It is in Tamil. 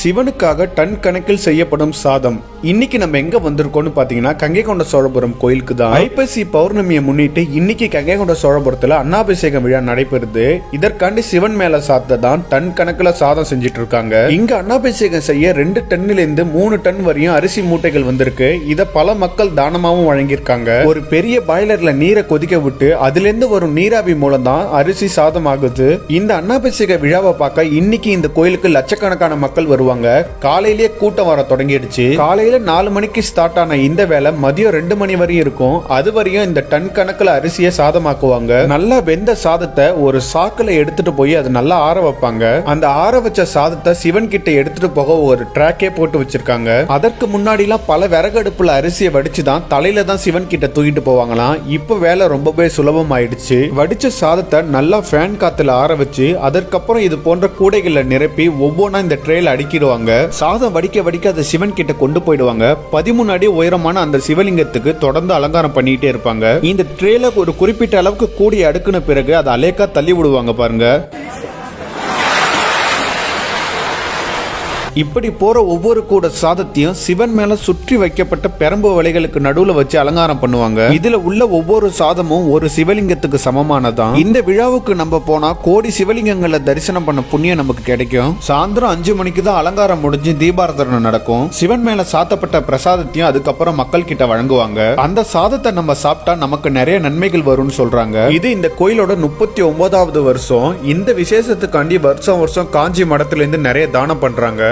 சிவனுக்காக டன் கணக்கில் செய்யப்படும் சாதம். இன்னைக்கு நம்ம எங்க வந்திருக்கோம்னு பாத்தீங்கன்னா கங்கைகொண்ட சோழபுரம் கோயிலுக்கு தான். ஐப்பசி பௌர்ணமியை முன்னிட்டு இன்னைக்கு கங்கைகொண்ட சோழபுரத்துல அன்னாபிஷேக விழா நடைபெறுது. இதற்காண்டி சிவன் மேல சாத்த தான் டன் கணக்குல சாதம் செஞ்சிட்டு இருக்காங்க. இங்க அன்னாபிஷேகம் செய்ய 2 டன்னில இருந்து 3 டன் வரையும் அரிசி மூட்டைகள் வந்திருக்கு. இத பல மக்கள் தானமாவும் வழங்கியிருக்காங்க. ஒரு பெரிய பாய்லர்ல நீரை கொதிக்க விட்டு அதுல இருந்து வரும் நீராவி மூலம் தான் அரிசி சாதம் ஆகுது. இந்த அன்னாபிஷேக விழாவை பார்க்க இன்னைக்கு இந்த கோயிலுக்கு லட்சக்கணக்கான மக்கள் வருவாங்க. காலையிலேயே கூட்டம் வர தொடங்கிடுச்சு. காலையில 4 மணிக்கு ஸ்டார்ட் ஆன இந்த வேலை மதியம் 2 மணி வரையும் இருக்கும். அது வரையும் இந்த டன் கணக்குல அரிசியை சாதமாக்குவாங்க. நல்லா வெந்த சாதத்தை ஒரு சாக்குல எடுத்துட்டு போய் அது நல்லா ஆற வைப்பாங்க. அந்த ஆற வச்ச சாதத்தை சிவன் கிட்ட எடுத்துட்டு போக ஒரு ட்ராக்கே போட்டு வச்சிருக்காங்க. அதற்கு முன்னாடி எல்லாம் பல விறகடுப்புல அரிசியை வடிச்சுதான் தலையில தான் சிவன் கிட்ட தூக்கிட்டு போவாங்களாம். இப்ப வேலை ரொம்பவே சுலபம் ஆயிடுச்சு. வடிச்ச சாதத்தை நல்லா ஃபேன் காத்துல ஆற வச்சு அதற்கப்புறம் இது போன்ற கூடைகளை நிரப்பி ஒவ்வொன்னா இந்த ட்ரேல அடுக்கிடுவாங்க. சாதம் வடிக்க வடிக்க அதை சிவன் கிட்ட கொண்டு போயிடுவாங்க. 13 அடி உயரமான அந்த சிவலிங்கத்துக்கு தொடர்ந்து அலங்காரம் பண்ணிட்டே இருப்பாங்க. இந்த ட்ரேல ஒரு குறிப்பிட்ட அளவுக்கு கூடி அடுக்குன பிறகு அதை அலேக்கா தள்ளி விடுவாங்க பாருங்க. இப்படி போற ஒவ்வொரு கூட சாதத்தையும் சிவன் மேல சுற்றி வைக்கப்பட்ட பெரம்பு வலைகளுக்கு நடுவுல வச்சு அலங்காரம் பண்ணுவாங்க. இதுல உள்ள ஒவ்வொரு சாதமும் ஒரு சிவலிங்கத்துக்கு சமமானதான். இந்த விழாவுக்கு நம்ம போனா கோடி சிவலிங்கங்களை தரிசனம் பண்ண புண்ணியம் நமக்கு கிடைக்கும். சாயந்தரம் 5 மணிக்கு தான் அலங்காரம் முடிஞ்சு தீபாராதனை நடக்கும். சிவன் மேல சாத்தப்பட்ட பிரசாதத்தையும் அதுக்கப்புறம் மக்கள் கிட்ட வழங்குவாங்க. அந்த சாதத்தை நம்ம சாப்பிட்டா நமக்கு நிறைய நன்மைகள் வரும்னு சொல்றாங்க. இது இந்த கோயிலோட 39வது வருஷம். இந்த விசேஷத்துக்காண்டி வருஷம் வருஷம் காஞ்சி மடத்துல இருந்து நிறைய தானம் பண்றாங்க.